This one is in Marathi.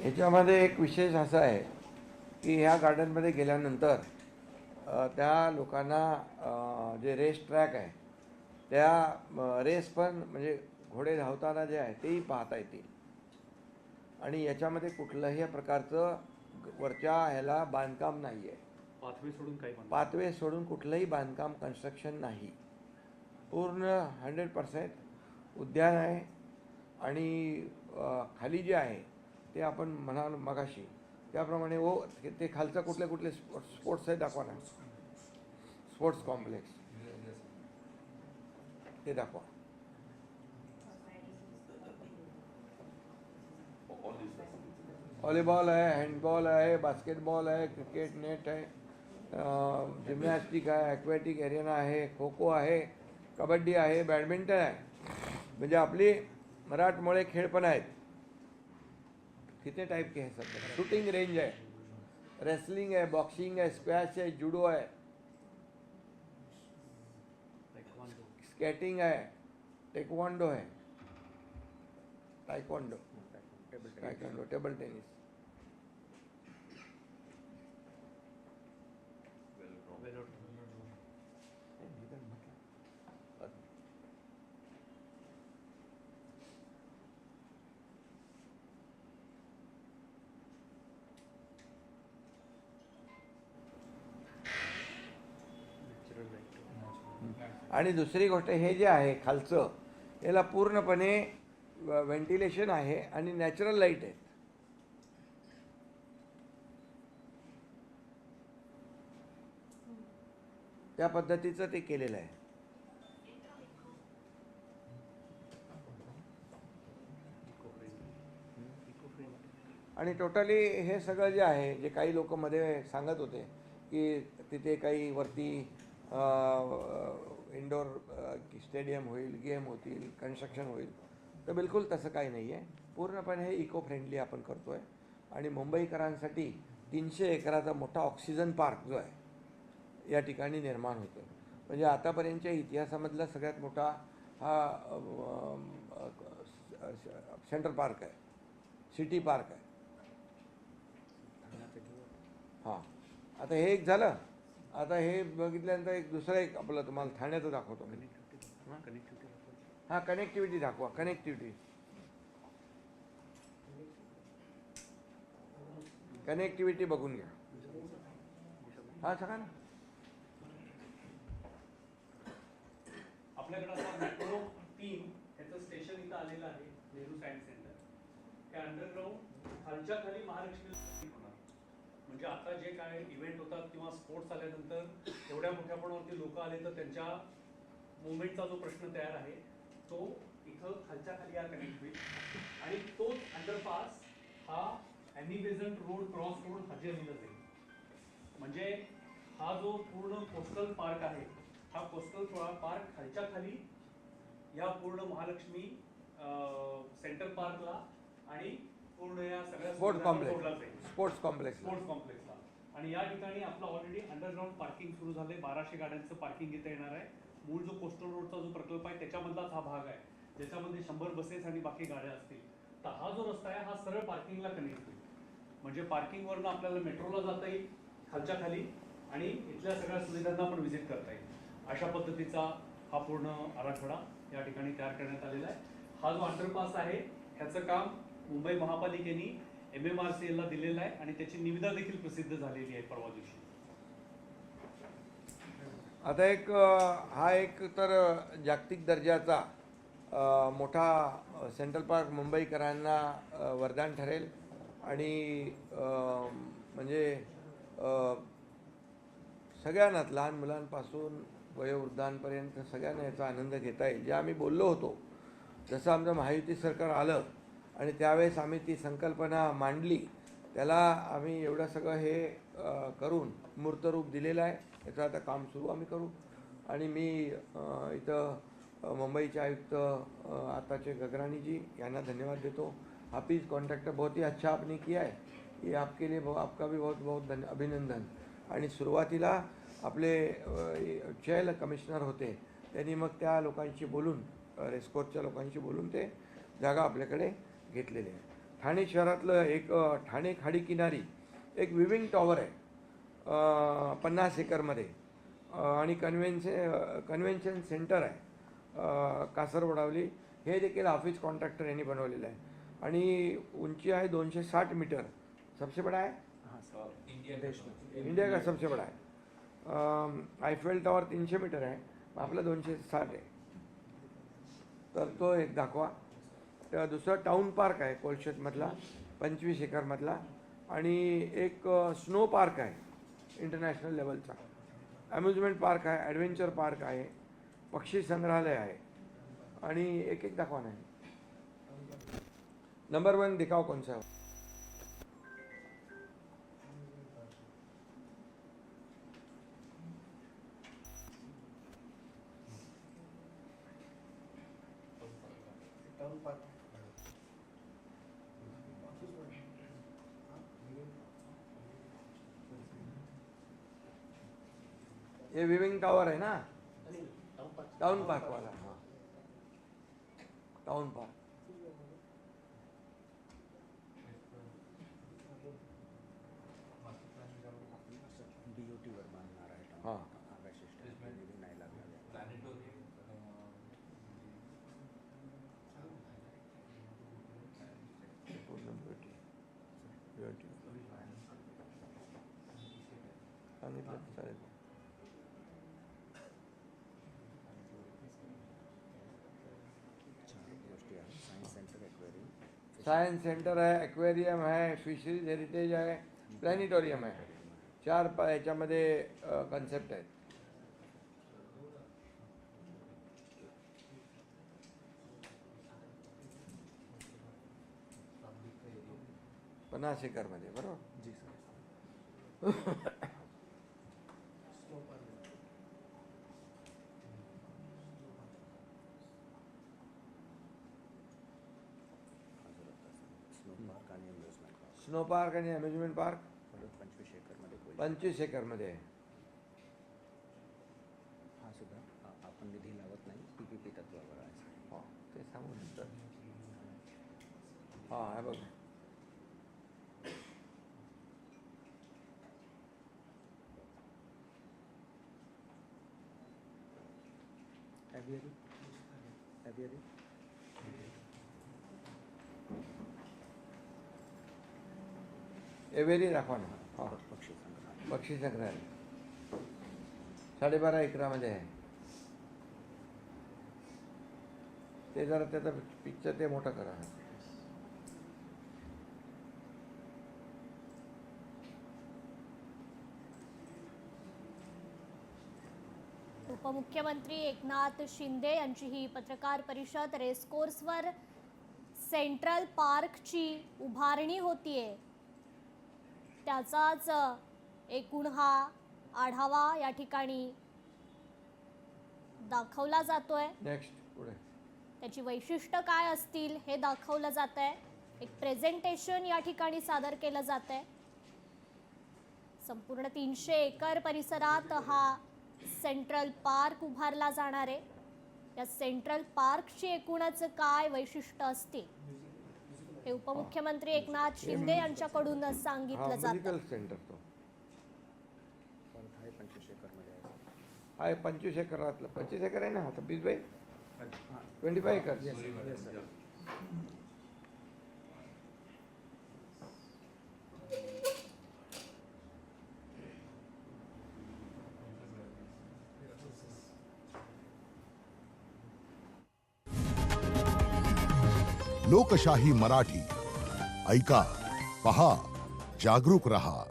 याच्यामध्ये एक विशेष असा आहे की ह्या गार्डनमध्ये गेल्यानंतर त्या लोकांना जे रेस ट्रॅक आहे त्या रेस पण म्हणजे घोडे धावताना जे आहे तेही पाहता येतील. आणि याच्यामध्ये कुठल्याही प्रकारचं वरच्या ह्याला बांधकाम नाही आहे. पाथवे सोडून कुठलंही बांधकाम कन्स्ट्रक्शन नाही. पूर्ण 100% उद्यान आहे. आणि खाली जे आहे ते आपण म्हणाल मगाशी त्याप्रमाणे ते खालचं कुठले कुठले स्पोर्ट्स आहे दाखवा ना. स्पोर्ट्स कॉम्प्लेक्स ते दाखवा. व्हॉलीबॉल आहे, हँडबॉल आहे, बास्केटबॉल आहे, क्रिकेट नेट आहे, जिमनॅस्टिक आहे, ॲक्वॅटिक एरिना आहे, खो खो आहे, कबड्डी आहे, बॅडमिंटन आहे. म्हणजे आपली मराठमोळे खेळ पण आहेत. कितने टाइप के हैं सब. शूटिंग रेंज है, रेसलिंग है, बॉक्सिंग है, स्क्वैश है, जूडो है, स्केटिंग है, टेक्वांडो है, टाइक्वांडो, टेबल टेनिस. आणि दुसरी गोष्ट हे जे आहे खालचं याला पूर्णपणे व्हेंटिलेशन आहे आणि नॅचरल लाईट आहे. त्या पद्धतीचं ते केलेलं आहे. आणि टोटली हे सगळं जे आहे जे काही लोक मध्ये सांगत होते की तिथे काही वरती इंडोर स्टेडियम होईल, गेम होतील, कन्स्ट्रक्शन होईल, तर बिलकुल तसं काही नाही आहे. पूर्णपणे हे इको फ्रेंडली आपण करतो आहे. आणि मुंबईकरांसाठी 300 एकराचा मोठा ऑक्सिजन पार्क जो आहे या ठिकाणी निर्माण होतो. म्हणजे आतापर्यंतच्या इतिहासामधला सगळ्यात मोठा हा सेंट्रल पार्क आहे, सिटी पार्क आहे. हां, आता हे एक झालं. आता हे बघितल्यानंतर एक दुसरं एक आपलं तुम्हाला ठाण्याचं दाखवतो. हां, कनेक्टिव्हिटी दाखवा. कनेक्टिव्हिटी बघून घ्या. हां, सांगा ना. आपल्याकडे आता मेट्रो 3 याचं स्टेशन इथं आलेलं आहे, नेहरू सायन्स सेंटर. त्या अंडरग्राऊंड खालच्या खाली महालक्ष्मी होणार. म्हणजे आता जे काय इव्हेंट होतात किंवा स्पोर्ट्स आल्यानंतर एवढ्या मोठ्या प्रमाणावरती लोक आले तर त्यांच्या मुवमेंटचा जो प्रश्न तयार आहे तो इथं खालच्या खाली या कनेक्ट होईल. आणि तोच अंडरपास हा ॲनी बेझंट रोड क्रॉस करून हजेरीला जाईल. म्हणजे हा जो पूर्ण कोस्टल पार्क आहे, हा कोस्टल पार्क खालच्या खाली या पूर्ण महालक्ष्मी सेंटर पार्कला आणि पूर्ण या सगळ्या स्पोर्ट्स कॉम्प्लेक्सला. आणि या ठिकाणी आपलं ऑलरेडी अंडरग्राऊंड पार्किंग सुरू झालंय. 1200 गाड्यांचं पार्किंग इथे येणार आहे. मूळ जो कोस्टल रोडचा जो प्रकल्प आहे त्याच्यामधलाच हा भाग आहे, ज्याच्यामध्ये 100 बसेस आणि बाकी गाड्या असतील. तर हा जो रस्ता आहे हा सरळ पार्किंगला कनेक्ट होईल. म्हणजे पार्किंगवरनं आपल्याला मेट्रोला जाता येईल खालच्या खाली आणि इथल्या सगळ्या सुविधांना पण व्हिजिट करता येईल. अशा पद्धतीचा हा पूर्ण आराखडा या ठिकाणी तयार करण्यात आलेला आहे. हा जो अंडरपास आहे ह्याचं काम मुंबई महापालिकेने MMRCL ला दिलेला आहे आणि त्याची निविदा देखील प्रसिद्ध झालेली आहे परवा दिवशी. आता हा एक तर जागतिक दर्जाचा मोठा सेंट्रल पार्क मुंबईकरांना वरदान ठरेल. आणि म्हणजे सगळ्यांनाच लहान मुलांपासून वयोवृद्धांपर्यंत सगळ्यांना याचा आनंद घेता येईल. जे आम्ही बोललो होतो, जसं आमचं महायुती सरकार आलं आणि त्यावेळेस आम्ही ती संकल्पना मांडली, त्याला आम्ही एवढं सगळं हे करून मूर्तरूप दिलेलं आहे. याचं आता काम सुरू आम्ही करू. आणि मी इथं मुंबईचे आयुक्त आताचे गगराणी जी यांना धन्यवाद देतो. हाफिज कॉन्ट्रॅक्टर बहुत ही अच्छा आपने किया है, ये आपके लिए आपका भी बहुत बहुत अभिनंदन. आणि सुरुवातीला आपले चैल कमिशनर होते, त्यांनी मग त्या लोकांशी बोलून रेस्कोर्सच्या लोकांशी बोलून ते जागा आपल्याकडे घेतलेली आहे. ठाणे शहरातलं एक ठाणे खाडी किनारी एक विविंग टॉवर आहे 50 एकरमध्ये आणि कन्व्हेन्शन सेंटर आहे कासरवडावली. हे देखील ऑफिस कॉन्ट्रॅक्टर यांनी बनवलेलं आहे आणि उंची आहे 260 मीटर. सबसे बड़ा है इंडिया का सबसे बड़ा आहे. आयफेल टॉवर 300 मीटर आहे, आपला 260 आहे. तर तो एक दाखवा. तर दुसरा टाउन पार्क आहे कोलशेतमधला 25 एकरमधला आणि एक स्नो पार्क आहे इंटरनॅशनल लेवलचा. अम्युजमेंट पार्क आहे, ॲडव्हेंचर पार्क आहे, पक्षी संग्रहालय आहे आणि एक दाखवा नाही. नंबर 1 दिखाओ कौन सा है? ये विविंग टावर है ना, टाउन पार्क वाला. हाँ, टाउन पार्क. BOT वर बांधणार आहे. हां. नाही लागणार. पूर्ण सांगितलं चालेल. चार गोष्टी आहेत. Science centre, aquarium, science centre आहे, ॲक्वेरियम आहे, फिशरीज हेरिटेज आहे, प्लॅनेटोरियम आहे. 4 याच्यामध्ये कन्सेप्ट आहेत. पन्नास एकरमध्ये बरोबर. जी सर. स्नो पार्क आणि अम्युजमेंट पार्क स्नो पार्क आणि अम्युजमेंट पार्क परत 25 एकरमध्ये होईल. 25 एकरमध्ये आहे. हा सुद्धा आपण निधी लावत नाही, PPP तत्वावर आहे. हो, ते सांगू नंतर. हां, हे बघ. ॲव्हियरी एवेरी दाखवा ना. हो, पक्षी संग्रहालय. बक्षी संग्रहालय 12.5 एकरामध्ये आहे. ते जरा त्याचं पिक्चर ते मोठं करा. उपमुख्यमंत्री एकनाथ शिंदे यांची ही पत्रकार परिषद. रेसकोर्सवर सेंट्रल पार्कची उभारणी होतीये, त्याचाच एकूण हा आढावा या ठिकाणी दाखवला जातोय. नेक्स्ट पुढे. त्याची वैशिष्ट्य काय असतील हे दाखवलं जात आहे. एक प्रेझेंटेशन या ठिकाणी सादर केलं जात आहे. संपूर्ण 300 एकर परिसरात हा सेंट्रल पार्क उभारला जाणार आहे. या सेंट्रल पार्कची एकूणच काय वैशिष्ट्य असतील हे उपमुख्यमंत्री एकनाथ शिंदे यांच्याकडून सांगितलं जातं. म्युझिकल सेंटर तो परत आहे 25 एकरमध्ये आहे. आहे 25 एकरातलं. 25 एकर आहे ना, 26 बाय 25 एकर. लोकशाही मराठी ऐका, पहा, जागरूक रहा.